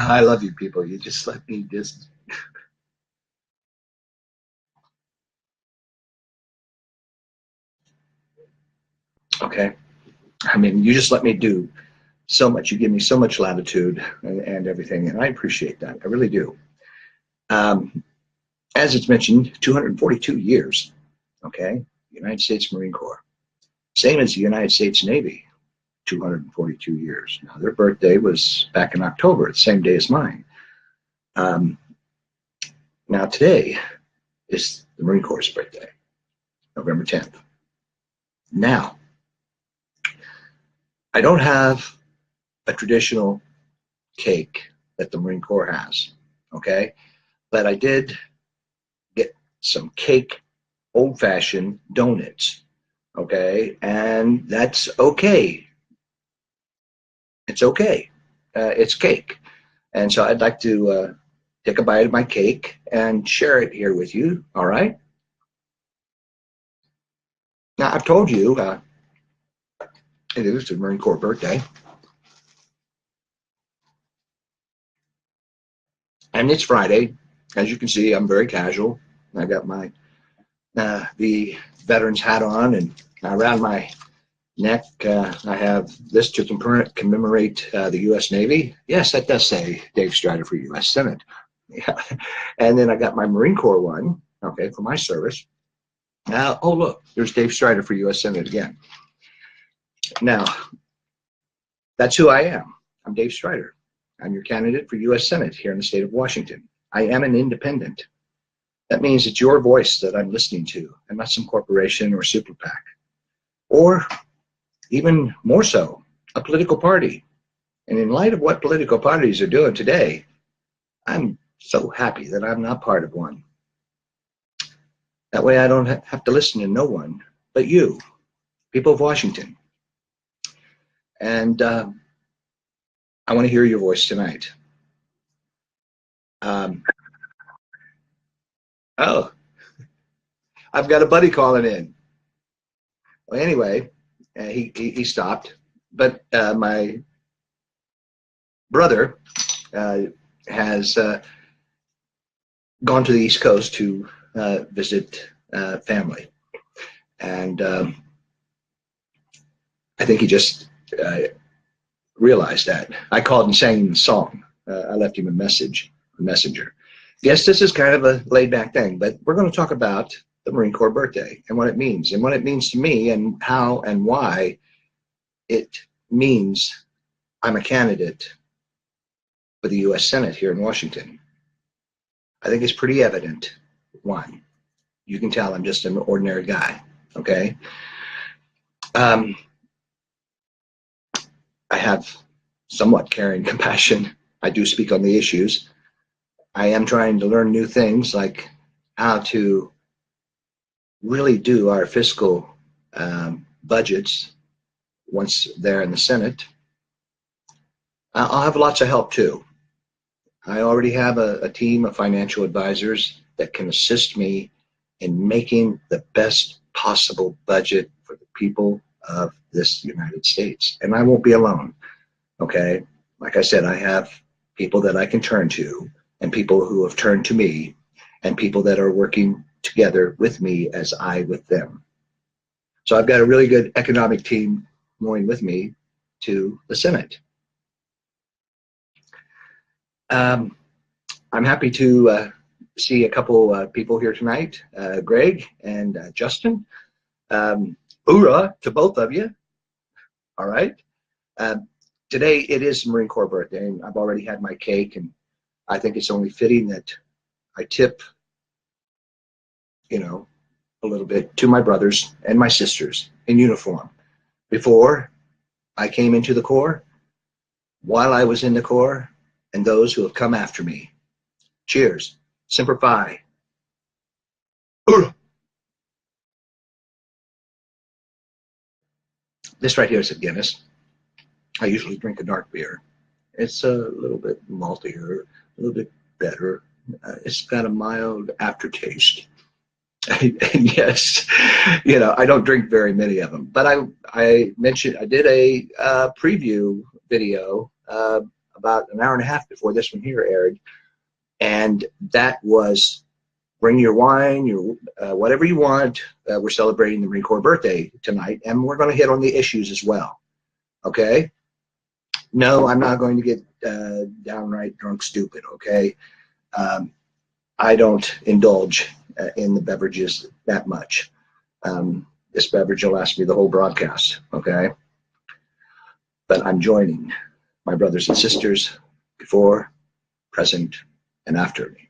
I love you people. You just let me just, okay. I mean, you just let me do so much. You give me so much latitude and everything, and I appreciate that. I really do. Um, as it's mentioned, 242 years, okay? United States Marine Corps. Same as the United States Navy, 242 years. Now, their birthday was back in October, the same day as mine. Um, now, today is the Marine Corps' birthday, November 10th. Now, I don't have a traditional cake that the Marine Corps has, okay? But I did get some cake old fashioned donuts, okay? And that's okay. It's okay. It's cake. And so I'd like to take a bite of my cake and share it here with you, all right? Now, I've told you it is the Marine Corps birthday, and it's Friday. As you can see, I'm very casual. I got my the veteran's hat on, and around my neck, I have this to commemorate the U.S. Navy. Yes, that does say Dave Strider for U.S. Senate. Yeah. And then I got my Marine Corps one, okay, for my service. Oh, look, there's Dave Strider for U.S. Senate again. Now, that's who I am. I'm Dave Strider. I'm your candidate for U.S. Senate here in the state of Washington. I am an independent. That means it's your voice that I'm listening to, and not some corporation or super PAC. Or even more so, a political party. And in light of what political parties are doing today, I'm so happy that I'm not part of one. That way I don't have to listen to no one but you, people of Washington. And I want to hear your voice tonight. Um, oh, I've got a buddy calling in. Well, anyway, he stopped. But my brother has gone to the East Coast to visit family. And I think he just realized that. I called and sang him the song. I left him a messenger. Yes, this is kind of a laid back thing, but we're going to talk about the Marine Corps birthday and what it means to me, and how and why it means I'm a candidate for the U.S. Senate here in Washington. I think it's pretty evident. One, you can tell I'm just an ordinary guy, okay? Um, I have somewhat caring compassion. I do speak on the issues. I am trying to learn new things, like how to really do our fiscal budgets once they're in the Senate. I'll have lots of help too. I already have a team of financial advisors that can assist me in making the best possible budget for the people of this United States. And I won't be alone, okay? Like I said, I have people that I can turn to, and people who have turned to me, and people that are working together with me as I with them. So I've got a really good economic team going with me to the Senate. Um, I'm happy to see a couple people here tonight, Greg and Justin. Hoorah to both of you. All right. Uh, today it is Marine Corps birthday, and I've already had my cake, and I think it's only fitting that I tip, a little bit to my brothers and my sisters in uniform. Before I came into the Corps, while I was in the Corps, and those who have come after me. Cheers. Semper Fi. This right here is a Guinness. I usually drink a dark beer. It's a little bit maltier, a little bit better. It's got a mild aftertaste. And yes, I don't drink very many of them. But I mentioned I did a preview video about about an hour and a half before this one here aired, and that was bring your wine, your whatever you want. We're celebrating the Marine Corps birthday tonight, and we're going to hit on the issues as well. Okay? No, I'm not going to get downright drunk stupid. Okay? I don't indulge in the beverages that much. This beverage will last me the whole broadcast. Okay? But I'm joining my brothers and sisters before, present, and after me.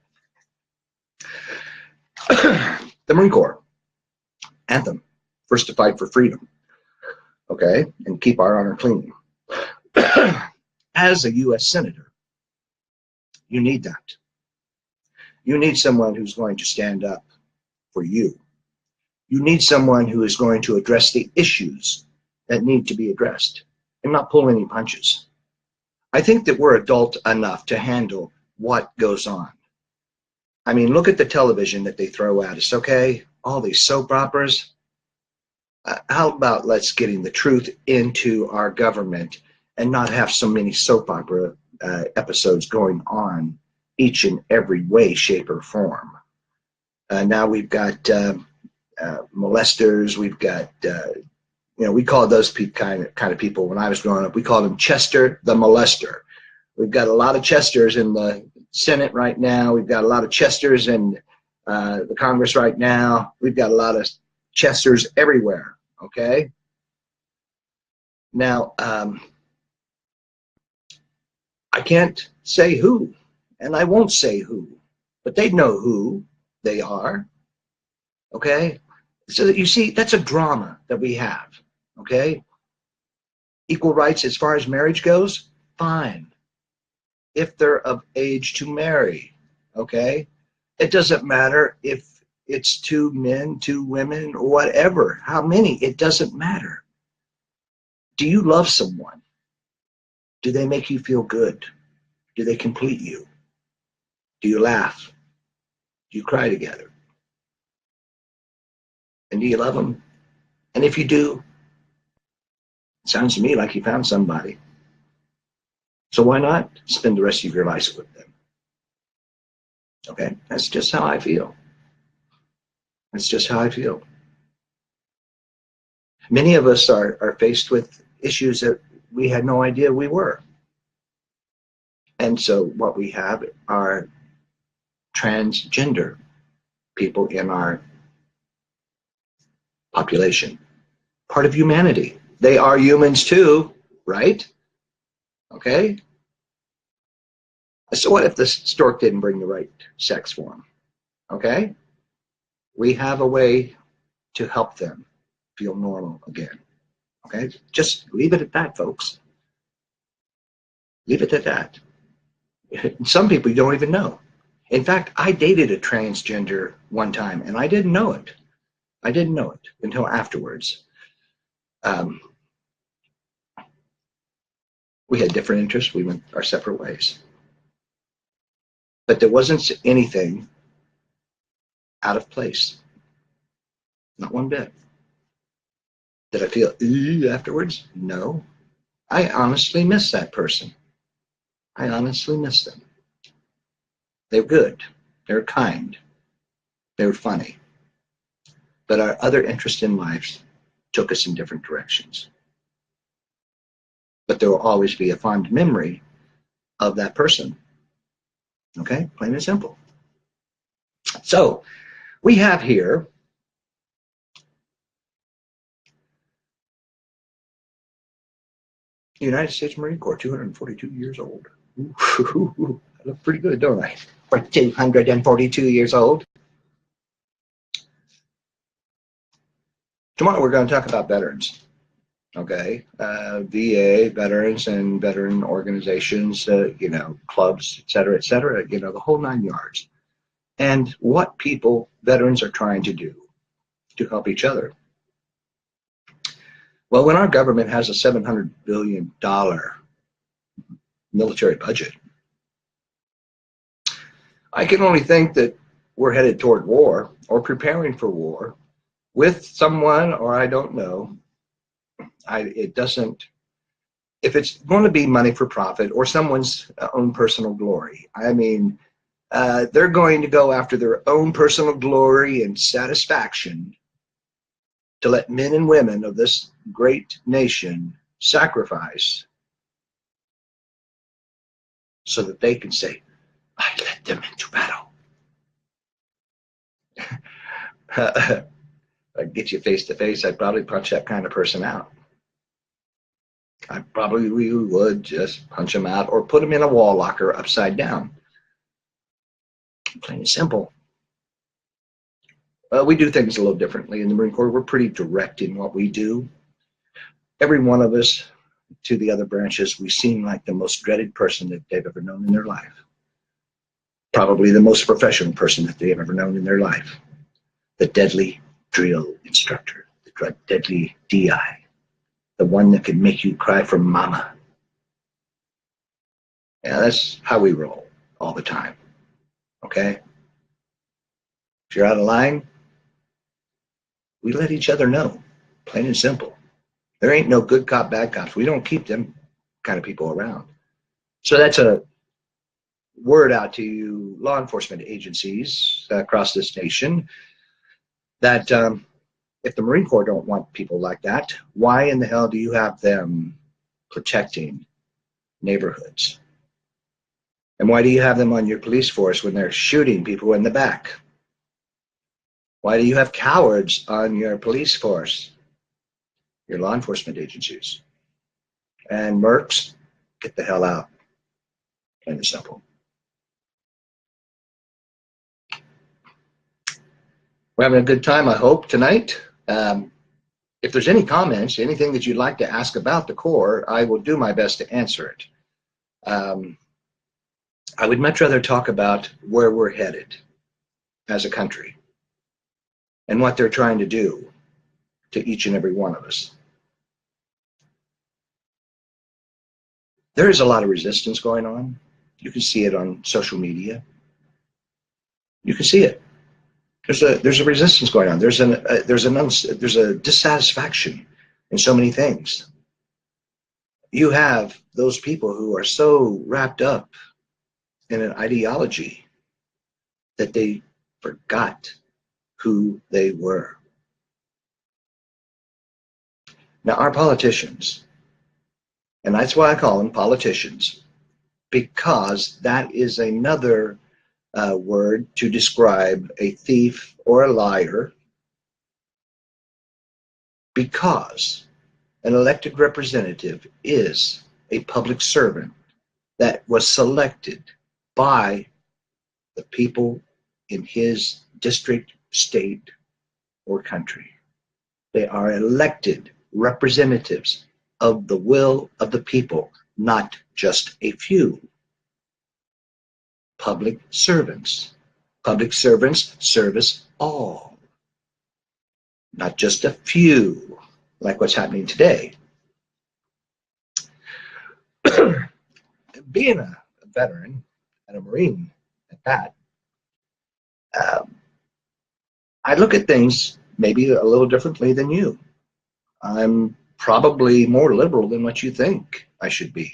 The Marine Corps anthem, first to fight for freedom, okay, and keep our honor clean. As a U.S. Senator, you need that. You need someone who's going to stand up for you. You need someone who is going to address the issues that need to be addressed and not pull any punches. I think that we're adult enough to handle what goes on. I mean, look at the television that they throw at us, okay? All these soap operas. How about let's getting the truth into our government and not have so many soap opera episodes going on each and every way, shape, or form. Now we've got molesters. We've got, we call those kind of people when I was growing up. We called them Chester the molester. We've got a lot of Chesters in the Senate right now. We've got a lot of Chesters in the Congress right now. We've got a lot of Chesters everywhere, okay? Now, I can't say who, and I won't say who, but they know who they are, okay? So that you see, that's a drama that we have, okay? Equal rights as far as marriage goes, fine. If they're of age to marry, okay? It doesn't matter if it's 2 men, 2 women, or whatever. How many? It doesn't matter. Do you love someone? Do they make you feel good? Do they complete you? Do you laugh? Do you cry together? And do you love them? And if you do, it sounds to me like you found somebody. So why not spend the rest of your life with them? Okay, that's just how I feel. That's just how I feel. Many of us are faced with issues that we had no idea we were. And so what we have are transgender people in our population. Part of humanity. They are humans too, right? Okay? So what if the stork didn't bring the right sex for them? Okay? We have a way to help them feel normal again. Okay? Just leave it at that, folks. Leave it at that. Some people you don't even know. In fact, I dated a transgender one time, and I didn't know it. I didn't know it until afterwards. We had different interests. We went our separate ways. But there wasn't anything out of place. Not one bit. Did I feel afterwards? No. I honestly miss that person. I honestly miss them. They were good. They were kind. They were funny. But our other interests in life took us in different directions. But there will always be a fond memory of that person. Okay, plain and simple. So we have here the United States Marine Corps, 242 years old. Ooh, I look pretty good, don't I? For 242 years old. Tomorrow we're going to talk about veterans. Okay, VA, veterans, and veteran organizations, clubs, et cetera, the whole 9 yards. And what veterans are trying to do to help each other. Well, when our government has a $700 billion military budget, I can only think that we're headed toward war or preparing for war with someone, or I don't know. It doesn't if it's going to be money for profit or someone's own personal glory, I mean, they're going to go after their own personal glory and satisfaction to let men and women of this great nation sacrifice so that they can say, I led them into battle. I'd get you face to face, I'd probably punch that kind of person out. I probably would just punch him out or put him in a wall locker upside down. Plain and simple. We do things a little differently in the Marine Corps. We're pretty direct in what we do. Every one of us, to the other branches, we seem like the most dreaded person that they've ever known in their life. Probably the most professional person that they've ever known in their life. The deadly drill instructor, the deadly DI, the one that can make you cry for mama. Yeah, that's how we roll all the time. Okay? If you're out of line, we let each other know, plain and simple. There ain't no good cop, bad cops. We don't keep them kind of people around. So that's a word out to you law enforcement agencies across this nation that if the Marine Corps don't want people like that, why in the hell do you have them protecting neighborhoods? And why do you have them on your police force when they're shooting people in the back? Why do you have cowards on your police force, your law enforcement agencies? And mercs, get the hell out. Plain and simple. We're having a good time, I hope, tonight. If there's any comments, anything that you'd like to ask about the Corps, I will do my best to answer it. I would much rather talk about where we're headed as a country and what they're trying to do to each and every one of us. There is a lot of resistance going on. You can see it on social media. You can see it. There's a resistance going on. There's a dissatisfaction in so many things. You have those people who are so wrapped up in an ideology that they forgot who they were. Now, our politicians, and that's why I call them politicians, because that is another word to describe a thief or a liar, because an elected representative is a public servant that was selected by the people in his district, state, or country. They are elected representatives of the will of the people, not just a few. Public servants. Public servants service all, not just a few, like what's happening today. Being a veteran and a Marine at that, I look at things maybe a little differently than you. I'm probably more liberal than what you think I should be,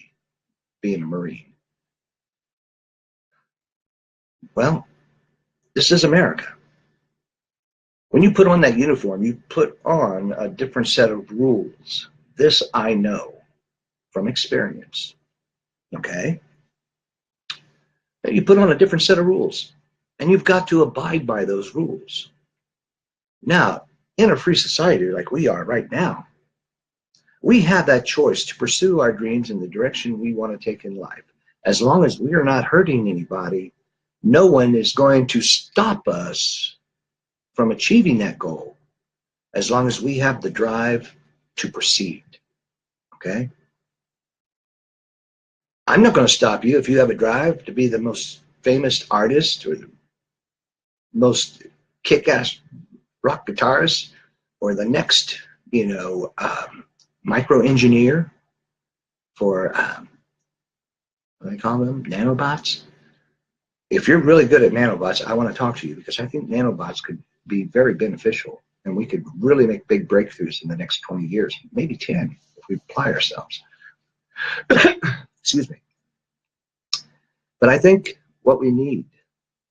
being a Marine. Well, this is America. When you put on that uniform, you put on a different set of rules. This I know from experience. Okay? You put on a different set of rules, and you've got to abide by those rules. Now, in a free society like we are right now, we have that choice to pursue our dreams in the direction we want to take in life. As long as we are not hurting anybody, no one is going to stop us from achieving that goal, as long as we have the drive to proceed. Okay? I'm not going to stop you if you have a drive to be the most famous artist or the most kick-ass rock guitarist or the next, micro engineer for, what do they call them? Nanobots? If you're really good at nanobots, I want to talk to you, because I think nanobots could be very beneficial, and we could really make big breakthroughs in the next 20 years, maybe 10, if we apply ourselves. Excuse me. But I think what we need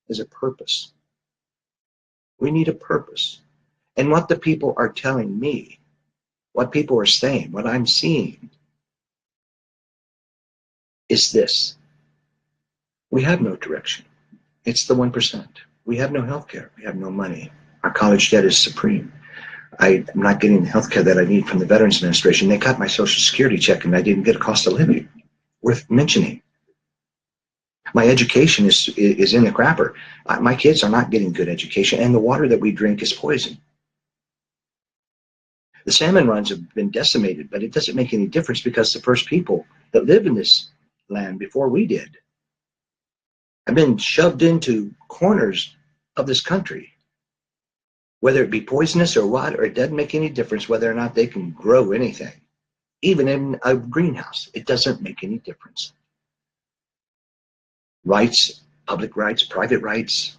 is a purpose. We need a purpose. And what the people are telling me, what people are saying, what I'm seeing is this. We have no direction. It's the 1%. We have no health care. We have no money. Our college debt is supreme. I'm not getting the health care that I need from the Veterans Administration. They cut my Social Security check and I didn't get a cost of living worth mentioning. My education is in the crapper. My kids are not getting good education, and the water that we drink is poison. The salmon runs have been decimated, but it doesn't make any difference because the first people that live in this land before we did have been shoved into corners of this country. Whether it be poisonous or what, or it doesn't make any difference whether or not they can grow anything. Even in a greenhouse, it doesn't make any difference. Rights, public rights, private rights,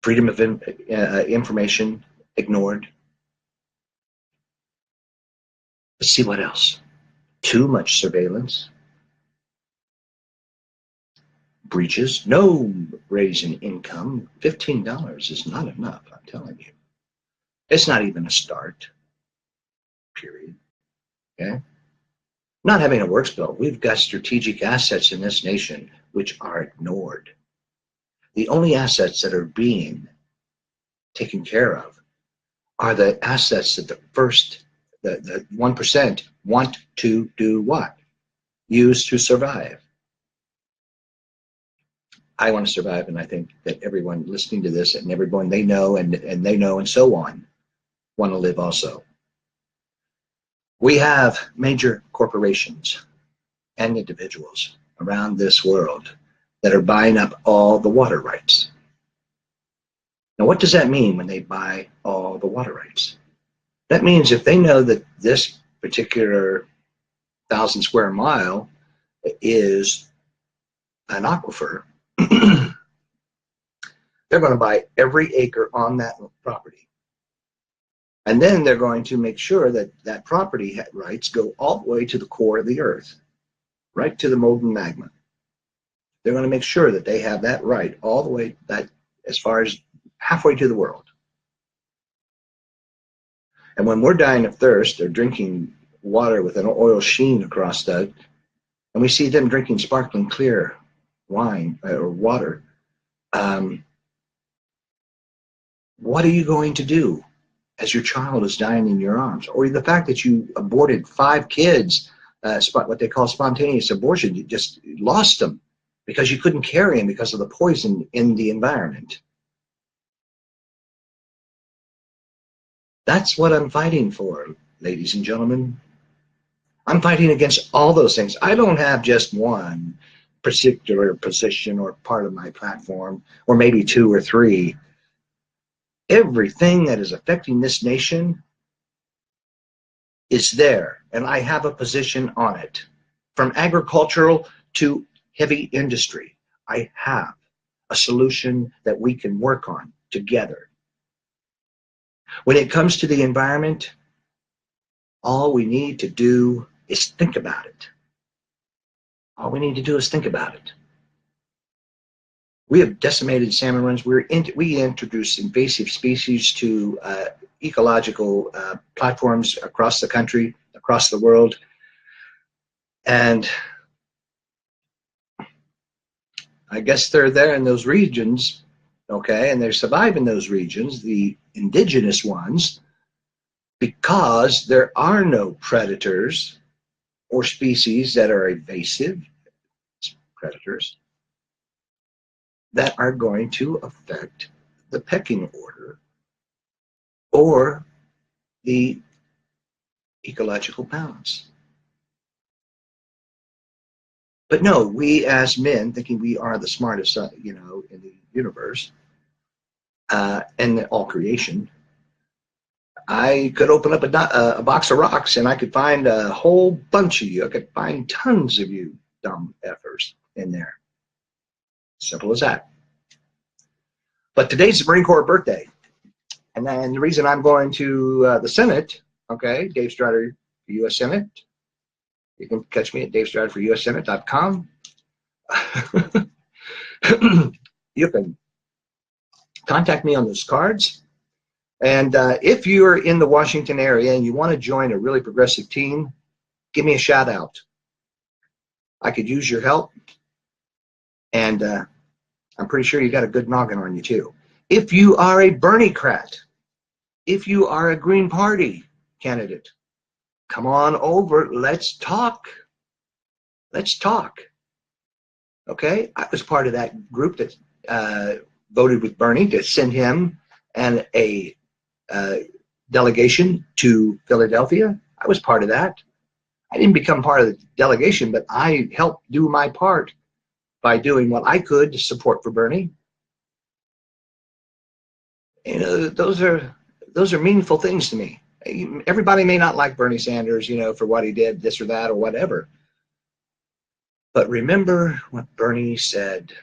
freedom of information ignored. Let's see what else. Too much surveillance. Breaches. No raise in income. $15 is not enough, I'm telling you. It's not even a start. Period. Okay? Not having a works bill. We've got strategic assets in this nation which are ignored. The only assets that are being taken care of are the assets that the 1% want to do what? Use to survive. I want to survive, and I think that everyone listening to this and everyone they know and they know and so on want to live also. We have major corporations and individuals around this world that are buying up all the water rights. Now, what does that mean when they buy all the water rights? That means if they know that this particular 1,000 square mile is an aquifer, they're going to buy every acre on that property. And then they're going to make sure that that property rights go all the way to the core of the earth, right to the molten magma. They're going to make sure that they have that right all the way that as far as halfway to the world. And when we're dying of thirst or drinking water with an oil sheen across that, and we see them drinking sparkling clear wine or water, what are you going to do as your child is dying in your arms? Or the fact that you aborted 5 kids, what they call spontaneous abortion, you just lost them because you couldn't carry them because of the poison in the environment. That's what I'm fighting for, ladies and gentlemen. I'm fighting against all those things. I don't have just one particular position or part of my platform, or maybe 2 or 3. Everything that is affecting this nation is there, and I have a position on it. From agricultural to heavy industry, I have a solution that we can work on together. When it comes to the environment, all we need to do is think about it. All we need to do is think about it. We have decimated salmon runs. We introduced invasive species to ecological platforms across the country, across the world. And I guess they're there in those regions, okay, and they survive in those regions, the indigenous ones, because there are no predators or species that are invasive predators that are going to affect the pecking order or the ecological balance. But no, we as men, thinking we are the smartest, in the universe and all creation, I could open up a box of rocks and I could find a whole bunch of you. I could find tons of you dumb effers in there. Simple as that. But today's the Marine Corps birthday. And then the reason I'm going to the Senate, okay, Dave Strider, U.S. Senate, You can catch me at davestratfordussenate.com. You can contact me on those cards. And if you're in the Washington area and you want to join a really progressive team, give me a shout out. I could use your help. And I'm pretty sure you got a good noggin on you too. If you are a Bernie-crat, if you are a Green Party candidate, come on over. Let's talk. Let's talk. Okay? I was part of that group that voted with Bernie to send him and a delegation to Philadelphia. I was part of that. I didn't become part of the delegation, but I helped do my part by doing what I could to support for Bernie. You know, those are meaningful things to me. Everybody may not like Bernie Sanders, you know, for what he did, this or that or whatever. But remember what Bernie said.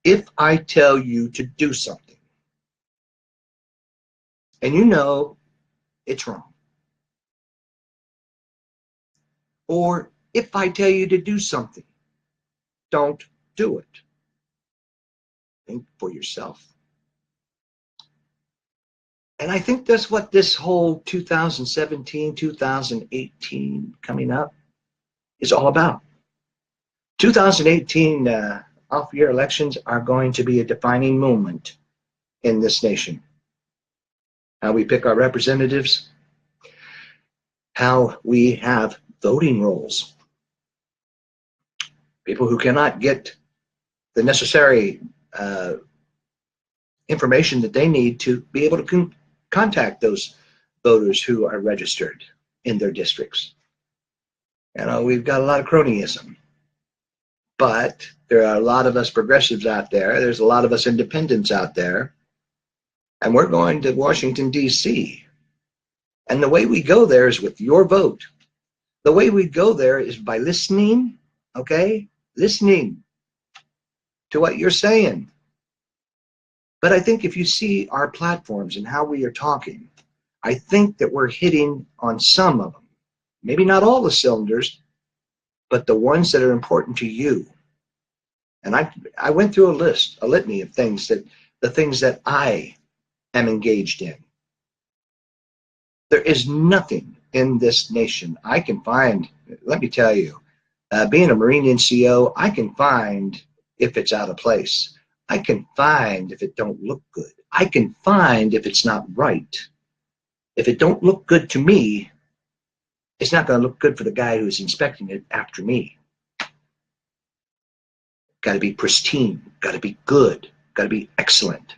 If I tell you to do something, and you know it's wrong, or if I tell you to do something, don't do it. Think for yourself. And I think that's what this whole 2017, 2018 coming up is all about. 2018 off-year elections are going to be a defining moment in this nation. How we pick our representatives, how we have voting rolls. People who cannot get the necessary information that they need to be able to contact those voters who are registered in their districts. You know, we've got a lot of cronyism, but there are a lot of us progressives out there. There's a lot of us independents out there, and we're going to Washington, D.C. And the way we go there is with your vote. The way we go there is by listening, okay? Listening to what you're saying. But I think if you see our platforms and how we are talking, I think that we're hitting on some of them. Maybe not all the cylinders, but the ones that are important to you. And I went through a litany of things the things that I am engaged in. There is nothing in this nation I can find. Let me tell you, being a Marine NCO, I can find if it's out of place. I can find if it don't look good. I can find if it's not right. If it don't look good to me, it's not going to look good for the guy who's inspecting it after me. Got to be pristine, got to be good, got to be excellent.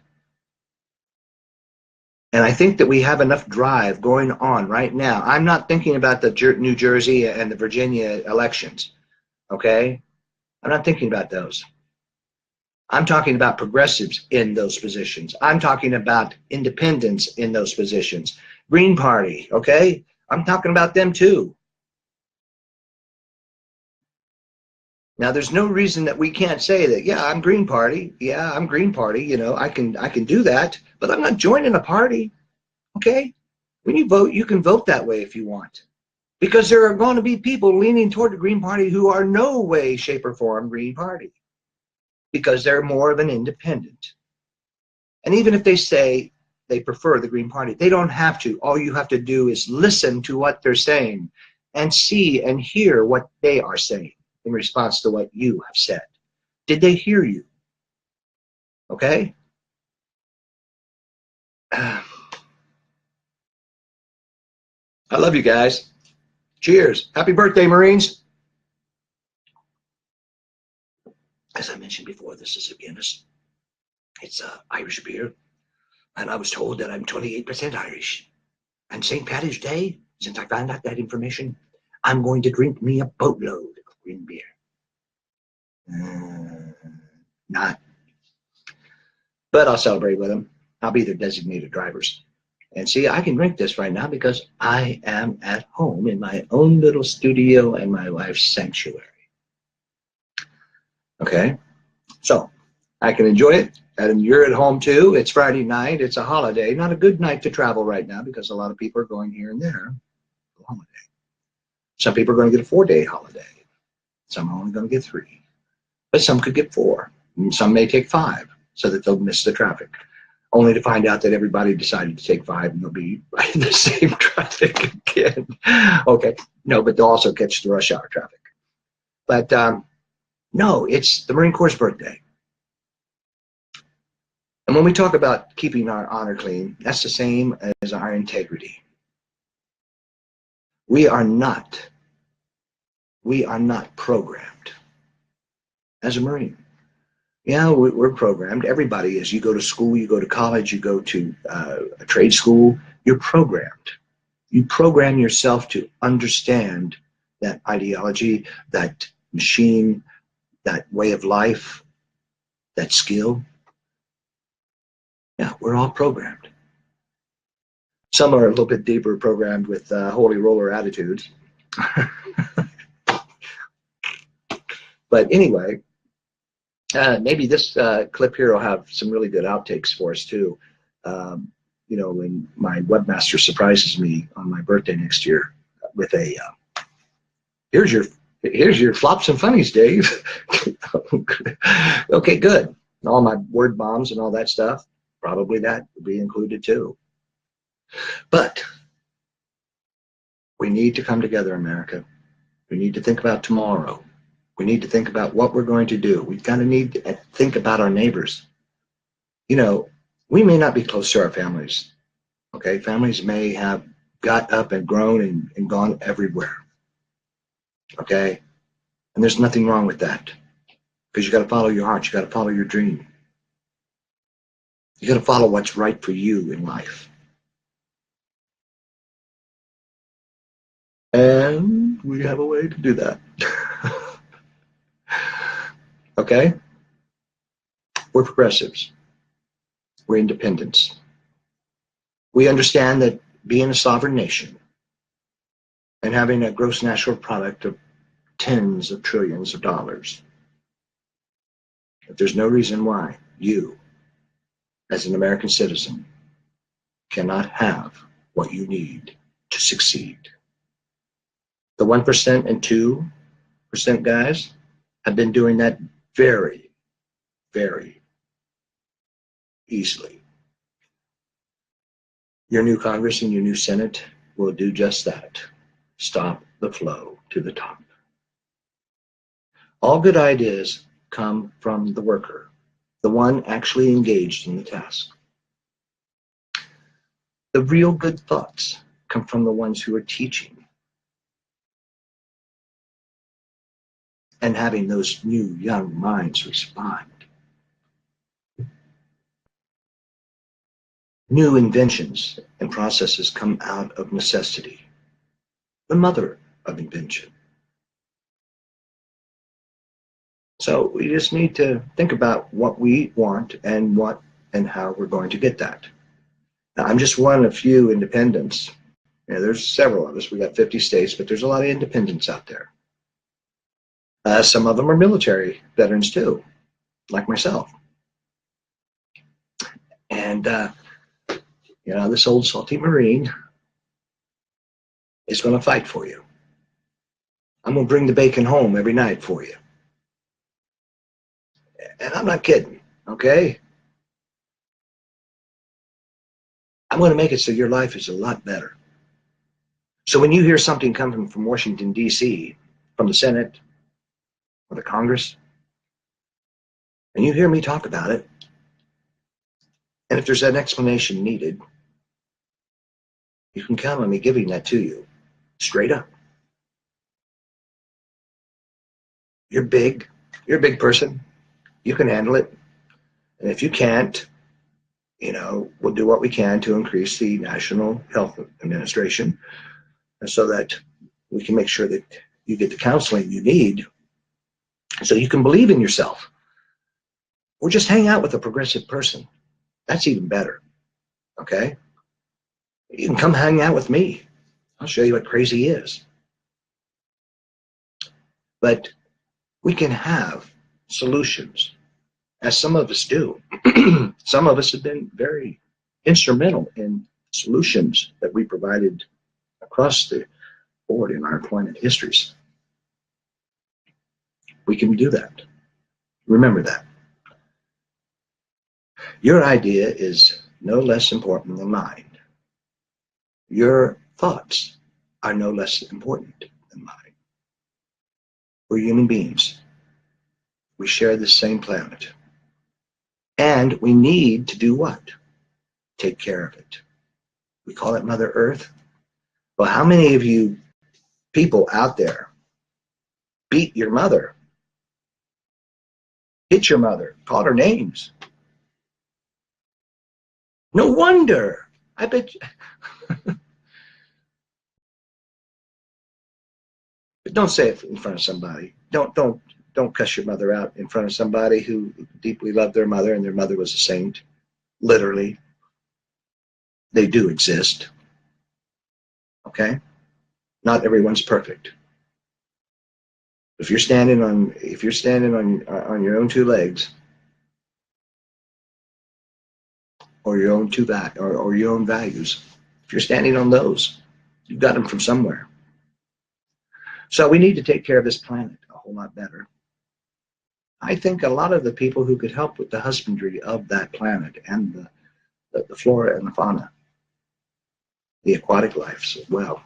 And I think that we have enough drive going on right now. I'm not thinking about the New Jersey and the Virginia elections, okay? I'm not thinking about those. I'm talking about progressives in those positions. I'm talking about independents in those positions. Green Party, okay? I'm talking about them too. Now, there's no reason that we can't say that, yeah, I'm Green Party. Yeah, I'm Green Party. You know, I can do that, but I'm not joining a party, okay? When you vote, you can vote that way if you want. Because there are going to be people leaning toward the Green Party who are no way, shape, or form Green Party. Because they're more of an independent. And even if they say they prefer the Green Party, they don't have to. All you have to do is listen to what they're saying and see and hear what they are saying in response to what you have said. Did they hear you? Okay? I love you guys. Cheers. Happy birthday, Marines. As I mentioned before, this is a Guinness. It's Irish beer. And I was told that I'm 28% Irish. And St. Paddy's Day, since I found out that information, I'm going to drink me a boatload of green beer. Not. But I'll celebrate with them. I'll be their designated drivers. And see, I can drink this right now because I am at home in my own little studio and my wife's sanctuary. Okay? So, I can enjoy it. And you're at home too. It's Friday night. It's a holiday. Not a good night to travel right now because a lot of people are going here and there. holiday. Some people are going to get a 4-day holiday. Some are only going to get 3. But some could get 4. And some may take 5 so that they'll miss the traffic, only to find out that everybody decided to take 5 and they'll be right in the same traffic again. Okay, no, but they'll also catch the rush hour traffic. But no, it's the Marine Corps' birthday. And when we talk about keeping our honor clean, that's the same as our integrity. We are not programmed as a Marine. Yeah, we're programmed. Everybody is. You go to school, you go to college, you go to a trade school, you're programmed. You program yourself to understand that ideology, that machine, that way of life, that skill. Yeah, we're all programmed. Some are a little bit deeper programmed with holy roller attitudes. But anyway, maybe this clip here will have some really good outtakes for us too. You know, when my webmaster surprises me on my birthday next year with a here's your flops and funnies, Dave. Okay, good. And all my word bombs and all that stuff, probably that will be included too. But we need to come together, America. We need to think about tomorrow. We need to think about what we're going to do. We've got to need to think about our neighbors. You know, we may not be close to our families. Okay, families may have got up and grown and gone everywhere. Okay, and there's nothing wrong with that, because you got to follow your heart. You got to follow your dream. You got to follow what's right for you in life. And we have a way to do that. Okay? We're progressives. We're independents. We understand that being a sovereign nation and having a gross national product of tens of trillions of dollars, that there's no reason why you, as an American citizen, cannot have what you need to succeed. The 1% and 2% guys have been doing that very, very easily. Your new Congress and your new Senate will do just that. Stop the flow to the top. All good ideas come from the worker, the one actually engaged in the task. The real good thoughts come from the ones who are teaching and having those new young minds respond. New inventions and processes come out of necessity, the mother of invention. So we just need to think about what we want and what and how we're going to get that. Now, I'm just one of few independents. You know, there's several of us. We got 50 states, but there's a lot of independents out there. Some of them are military veterans too, like myself. And you know, this old salty Marine is going to fight for you. I'm going to bring the bacon home every night for you. And I'm not kidding, okay? I'm going to make it so your life is a lot better. So when you hear something coming from Washington, D.C., from the Senate or the Congress, and you hear me talk about it, and if there's an explanation needed, you can count on me giving that to you, straight up. You're big. You're a big person. You can handle it. And if you can't, you know, we'll do what we can to increase the National Health Administration so that we can make sure that you get the counseling you need so you can believe in yourself. Or just hang out with a progressive person. That's even better, okay? You can come hang out with me. I'll show you what crazy is. But we can have solutions, as some of us do. Some of us have been very instrumental in solutions that we provided across the forward in our employment histories. We can do that. Remember that. Your idea is no less important than mine. Your thoughts are no less important than mine. We're human beings. We share the same planet. And we need to do what? Take care of it. We call it Mother Earth. Well, how many of you people out there beat your mother, hit your mother, called her names? No wonder. I bet you. But don't say it in front of somebody. Don't cuss your mother out in front of somebody who deeply loved their mother and their mother was a saint. Literally. They do exist. Okay? Not everyone's perfect. If you're standing on your own two legs, or your own or your own values, if you're standing on those, you got them from somewhere. So we need to take care of this planet a whole lot better. I think a lot of the people who could help with the husbandry of that planet and the flora and the fauna, the aquatic life as well.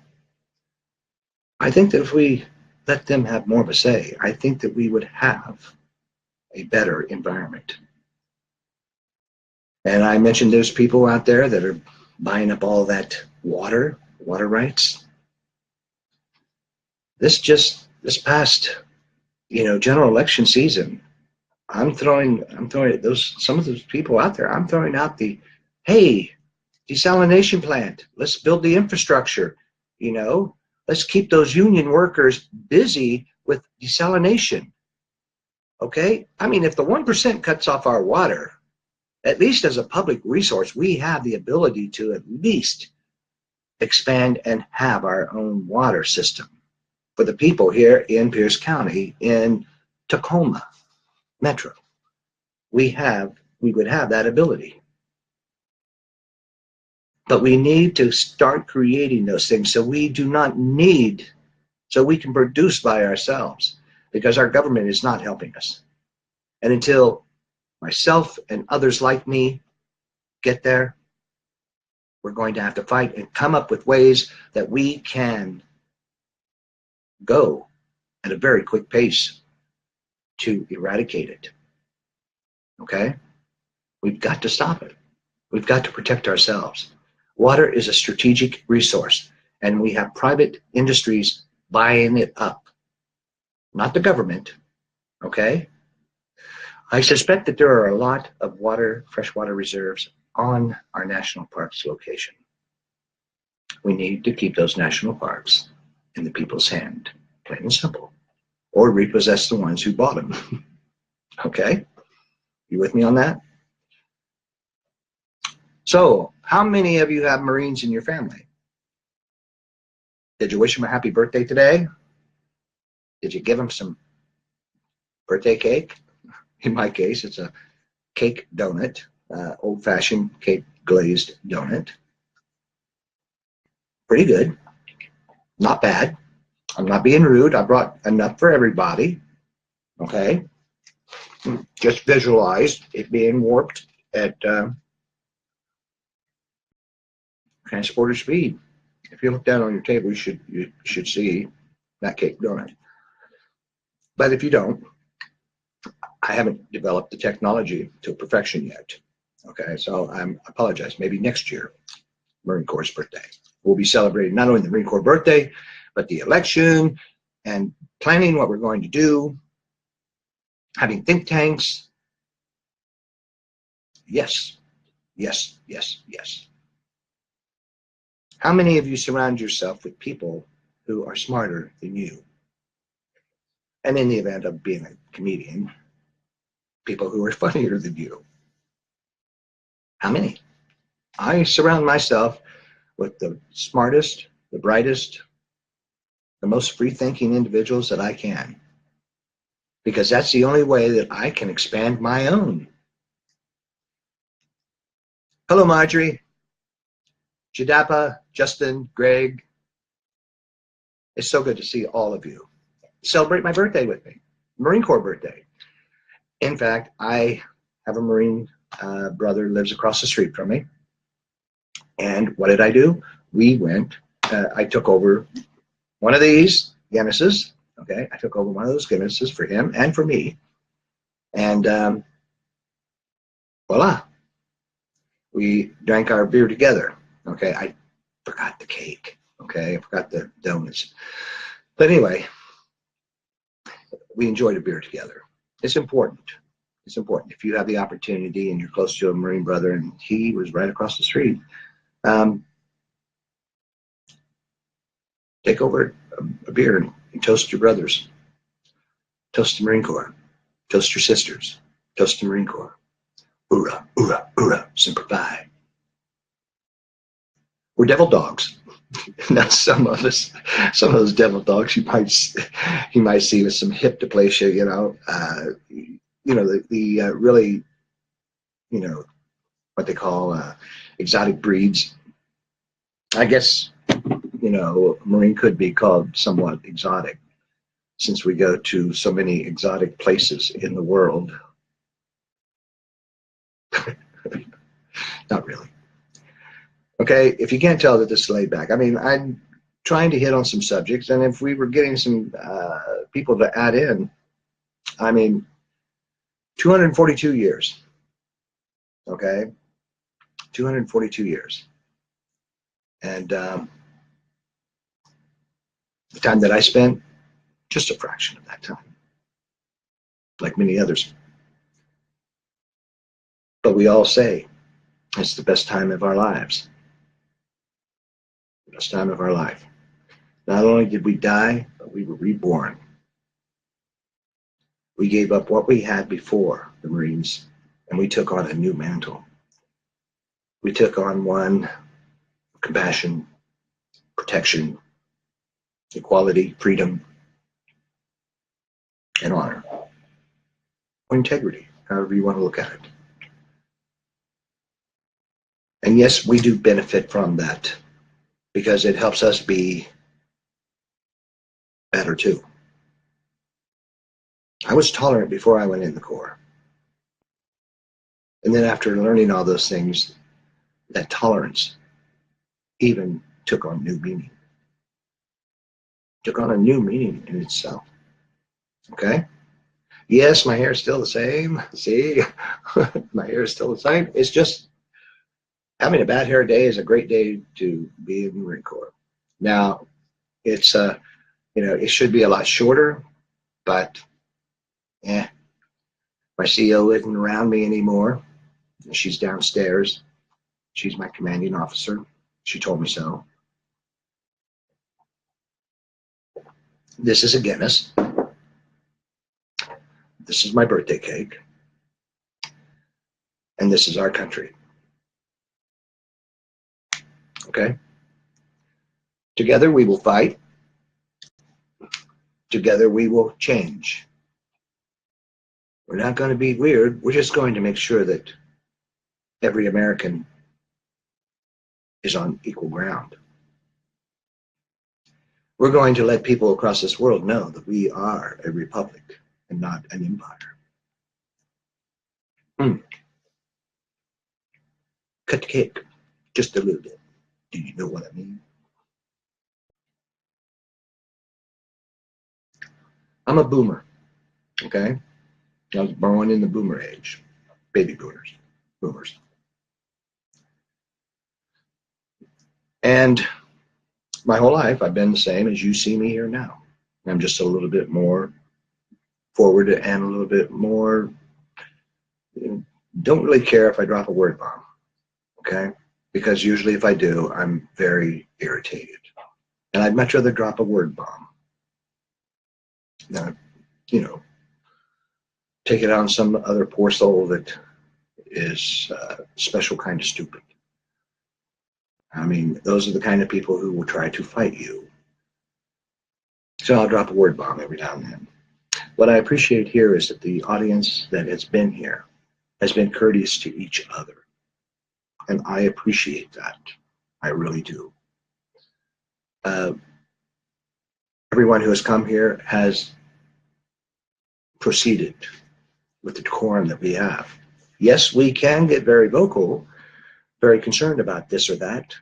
I think that if we let them have more of a say, I think that we would have a better environment. And I mentioned there's people out there that are buying up all that water rights. This past, general election season, I'm throwing at some of those people out there. I'm throwing out hey, desalination plant. Let's build the infrastructure. Let's keep those union workers busy with desalination. Okay? I mean, if the 1% cuts off our water, at least as a public resource, we have the ability to at least expand and have our own water system for the people here in Pierce County, in Tacoma Metro. We would have that ability. But we need to start creating those things so we can produce by ourselves, because our government is not helping us. And until myself and others like me get there, we're going to have to fight and come up with ways that we can go at a very quick pace to eradicate it. Okay? We've got to stop it. We've got to protect ourselves. Water is a strategic resource, and we have private industries buying it up, not the government. Okay? I suspect that there are a lot of freshwater reserves on our national parks location. We need to keep those national parks in the people's hand, plain and simple, or repossess the ones who bought them. Okay? You with me on that? So, how many of you have Marines in your family? Did you wish them a happy birthday today? Did you give them some birthday cake? In my case, it's a cake donut, old-fashioned cake glazed donut. Pretty good. Not bad. I'm not being rude. I brought enough for everybody. Okay? Just visualize it being warped at transporter speed. If you look down on your table, you should see that cake donut. But if you don't, I haven't developed the technology to perfection yet. Okay, so I apologize. Maybe next year, Marine Corps' birthday. We'll be celebrating not only the Marine Corps birthday, but the election and planning what we're going to do, having think tanks. Yes, yes, yes, yes. How many of you surround yourself with people who are smarter than you? And in the event of being a comedian, people who are funnier than you? How many? I surround myself with the smartest, the brightest, the most free-thinking individuals that I can, because that's the only way that I can expand my own. Hello, Marjorie, Jadapa, Justin, Greg, It's so good to see all of you. Celebrate my birthday with me, Marine Corps birthday. In fact, I have a Marine brother lives across the street from me. And what did I do? We went, I took over one of these Guinnesses. Okay, I took over one of those Guinnesses for him and for me. And voila, we drank our beer together. Okay, I forgot the cake. Okay, I forgot the donuts. But anyway, we enjoyed a beer together. It's important. It's important. If you have the opportunity and you're close to a Marine brother, and he was right across the street, take over a beer and toast your brothers. Toast the Marine Corps. Toast your sisters. Toast the Marine Corps. Hoorah, hoorah, hoorah, semper fi. We're devil dogs. Now some of those devil dogs you might see with some hip dysplasia, the really, what they call exotic breeds. I guess, Marine could be called somewhat exotic since we go to so many exotic places in the world. Not really. Okay, if you can't tell that this is laid back, I mean, I'm trying to hit on some subjects, and if we were getting some people to add in, I mean, 242 years, okay? 242 years. And the time that I spent, just a fraction of that time, like many others. But we all say it's the best time of our lives. The best time of our life. Not only did we die, but we were reborn. We gave up what we had before the Marines, and we took on a new mantle. We took on one of compassion, protection, equality, freedom, and honor, or integrity, however you want to look at it. And yes, we do benefit from that because it helps us be better too. I was tolerant before I went in the Corps. And then after learning all those things, that tolerance even took on new meaning. Took on a new meaning in itself. Okay? Yes, my hair is still the same. See? My hair is still the same. It's just having a bad hair day is a great day to be in the Marine Corps. Now, it's it should be a lot shorter, but my CEO isn't around me anymore. She's downstairs. She's my commanding officer. She told me so. This is a Guinness. This is my birthday cake. And this is our country. Okay? Together we will fight. Together we will change. We're not going to be weird. We're just going to make sure that every American is on equal ground. We're going to let people across this world know that we are a republic and not an empire. Cut the cake just a little bit. Do you know what I mean? I'm a boomer, okay? I was born in the boomer age, baby boomers. And my whole life I've been the same as you see me here now. I'm just a little bit more forward and a little bit more, don't really care if I drop a word bomb, okay? Because usually if I do, I'm very irritated. And I'd much rather drop a word bomb than, take it on some other poor soul that is special kind of stupid. I mean, those are the kind of people who will try to fight you. So I'll drop a word bomb every now and then. What I appreciate here is that the audience that has been here has been courteous to each other. And I appreciate that. I really do. everyone who has come here has proceeded with the decorum that we have. Yes, we can get very vocal, very concerned about this or that,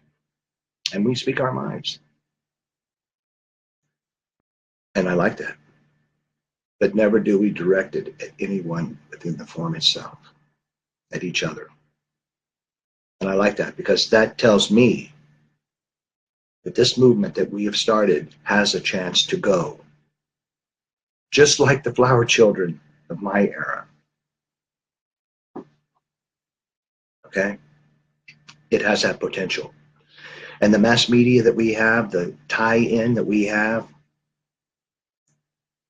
and we speak our minds. And I like that. But never do we direct it at anyone within the forum itself, at each other. And I like that because that tells me that this movement that we have started has a chance to go. Just like the flower children of my era. Okay? It has that potential. And the mass media that we have, the tie-in that we have,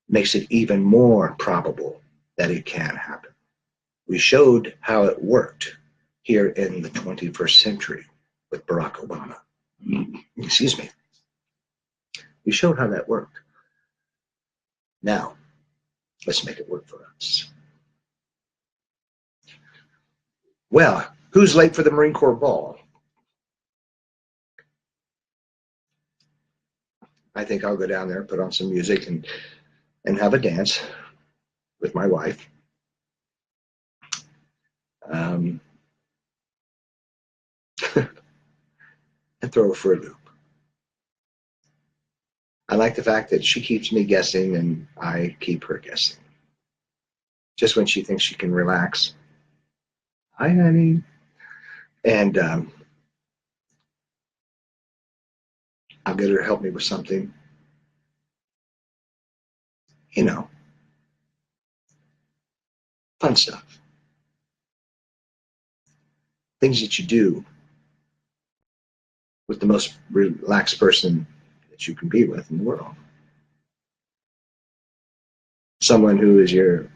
makes it even more probable that it can happen. We showed how it worked here in the 21st century with Barack Obama. Excuse me. We showed how that worked. Now, let's make it work for us. Well, who's late for the Marine Corps ball? I think I'll go down there, put on some music, and have a dance with my wife. And throw her for a loop. I like the fact that she keeps me guessing and I keep her guessing. Just when she thinks she can relax. Hi, honey. And I'll get her to help me with something. You know, fun stuff. Things that you do with the most relaxed person that you can be with in the world. Someone who is your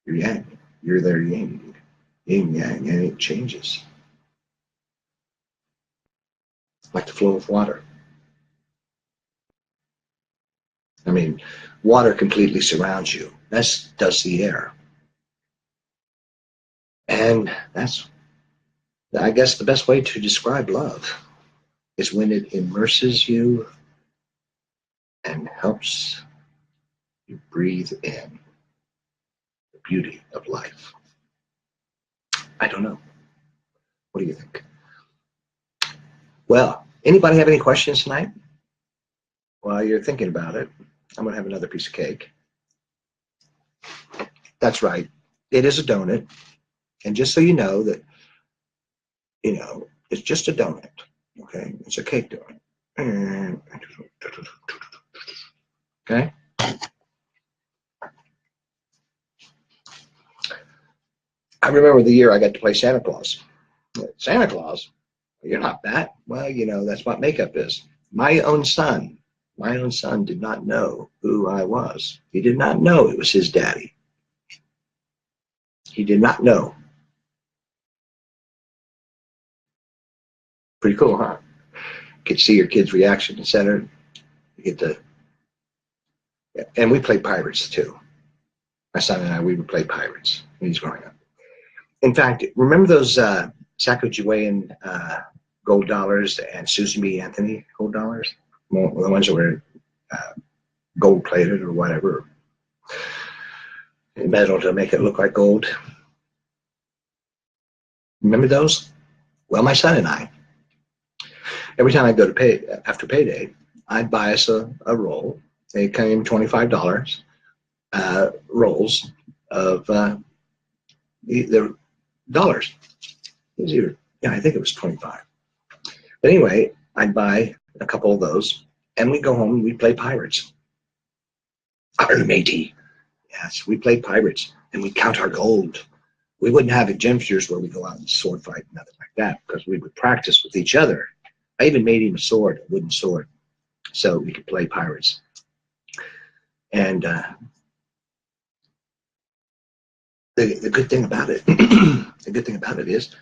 yang. You're their yin. Yin yang, and it changes. Like the flow of water. I mean, water completely surrounds you. That's does the air. And that's, I guess, the best way to describe love is when it immerses you and helps you breathe in the beauty of life. I don't know. What do you think? Well, anybody have any questions tonight? While you're thinking about it, I'm going to have another piece of cake. That's right. It is a donut. And just so you know that, you know, it's just a donut. Okay? It's a cake donut. Okay? I remember the year I got to play Santa Claus. Santa Claus? You're not that. Well, you know, that's what makeup is. My own son did not know who I was. He did not know it was his daddy. He did not know. Pretty cool, huh? You get to see your kid's reaction, etc. You get to, and we played pirates too. My son and I, we would play pirates when he's growing up. In fact, remember those Sacagawean gold dollars and Susan B. Anthony gold dollars? Well, the ones that were gold plated or whatever, metal to make it look like gold. Remember those? Well, my son and I, every time I go to pay after payday, I'd buy us a roll. They came $25 rolls of the dollars. It was either, yeah, I think it was 25. But anyway, I'd buy a couple of those, and we'd go home and we'd play pirates. Our matey. Yes, we played pirates, and we'd count our gold. We wouldn't have it gemsters where we go out and sword fight, nothing like that, because we would practice with each other. I even made him a sword, a wooden sword, so we could play pirates. And the good thing about it, the good thing about it is,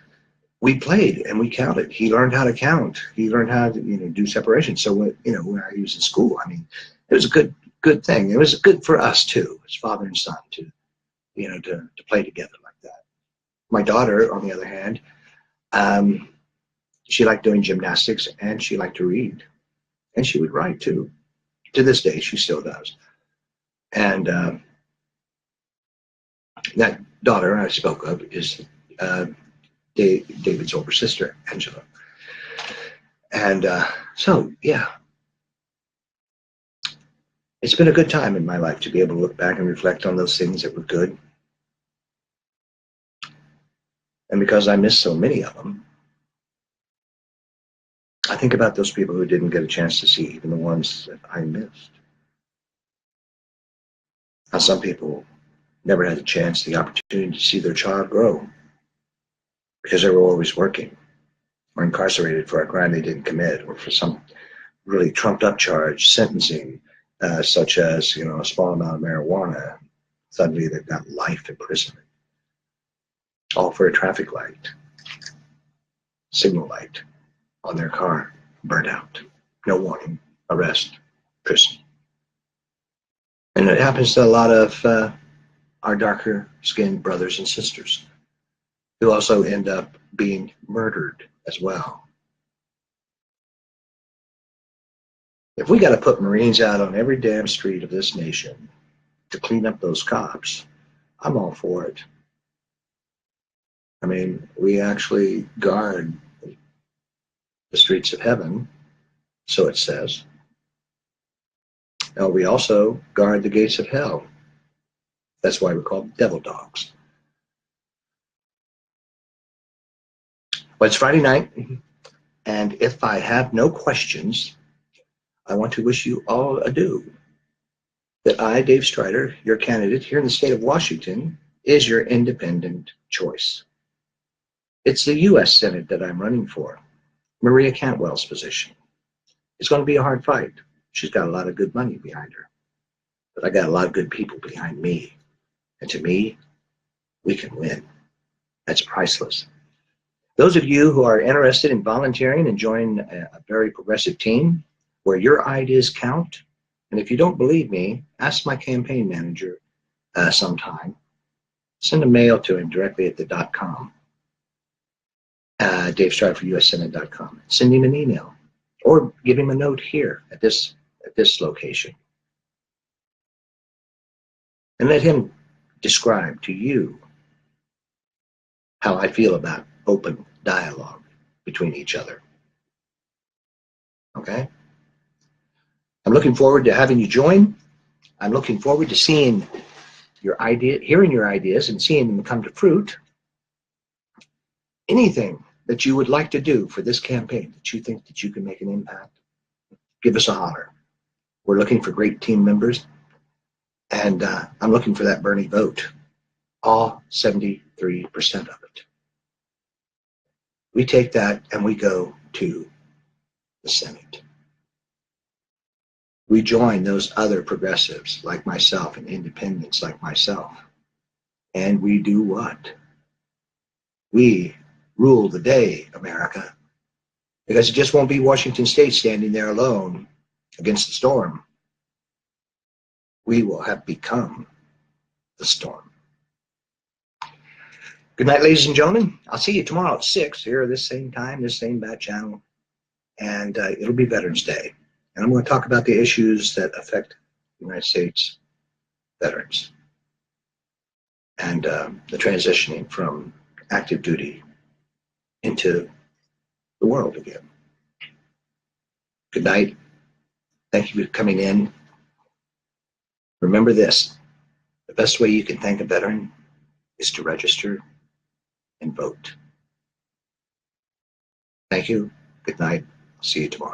we played and we counted. He learned how to count. He learned how to, you know, do separation. So when, you know, when he was in school, I mean, it was a good thing. It was good for us too, as father and son, to, you know, to play together like that. My daughter, on the other hand, she liked doing gymnastics and she liked to read, and she would write too. to this day, she still does. And that daughter I spoke of is David's older sister, Angela. And so, yeah, it's been a good time in my life to be able to look back and reflect on those things that were good. And because I miss so many of them, I think about those people who didn't get a chance to see, even the ones that I missed. How some people never had the chance, the opportunity to see their child grow because they were always working or incarcerated for a crime they didn't commit, or for some really trumped up charge, sentencing, such as, a small amount of marijuana. Suddenly they've got life imprisonment, all for a traffic light, signal light on their car, burnt out, no warning, arrest, prison. And it happens to a lot of our darker skinned brothers and sisters who also end up being murdered as well. If we got to put Marines out on every damn street of this nation to clean up those cops, I'm all for it. I mean, we actually guard the streets of heaven, so it says. Now, we also guard the gates of hell. That's why we're called devil dogs. But it's Friday night, and if I have no questions, I want to wish you all adieu. That I, Dave Strider, your candidate here in the state of Washington, is your independent choice. It's the U.S. Senate that I'm running for, Maria Cantwell's position. It's going to be a hard fight. She's got a lot of good money behind her, but I got a lot of good people behind me. And to me, we can win. That's priceless. Those of you who are interested in volunteering and joining a very progressive team where your ideas count, and if you don't believe me, ask my campaign manager sometime. Send a mail to him directly at the .com, DaveStriderForUSSenate.com. Send him an email or give him a note here at this location. And let him describe to you how I feel about open dialogue between each other. Okay? I'm looking forward to having you join. I'm looking forward to seeing your idea, hearing your ideas and seeing them come to fruit. Anything that you would like to do for this campaign that you think that you can make an impact, give us a holler. We're looking for great team members, and I'm looking for that Bernie vote, all 73% of it. We take that and we go to the Senate. We join those other progressives like myself and independents like myself. And we do what? We rule the day, America. Because it just won't be Washington State standing there alone against the storm. We will have become the storm. Good night, ladies and gentlemen. I'll see you tomorrow at 6 here at this same time, this same bat channel. And it'll be Veterans Day. And I'm going to talk about the issues that affect the United States veterans and the transitioning from active duty into the world again. Good night. Thank you for coming in. Remember this, the best way you can thank a veteran is to register and vote. Thank you. Good night. See you tomorrow.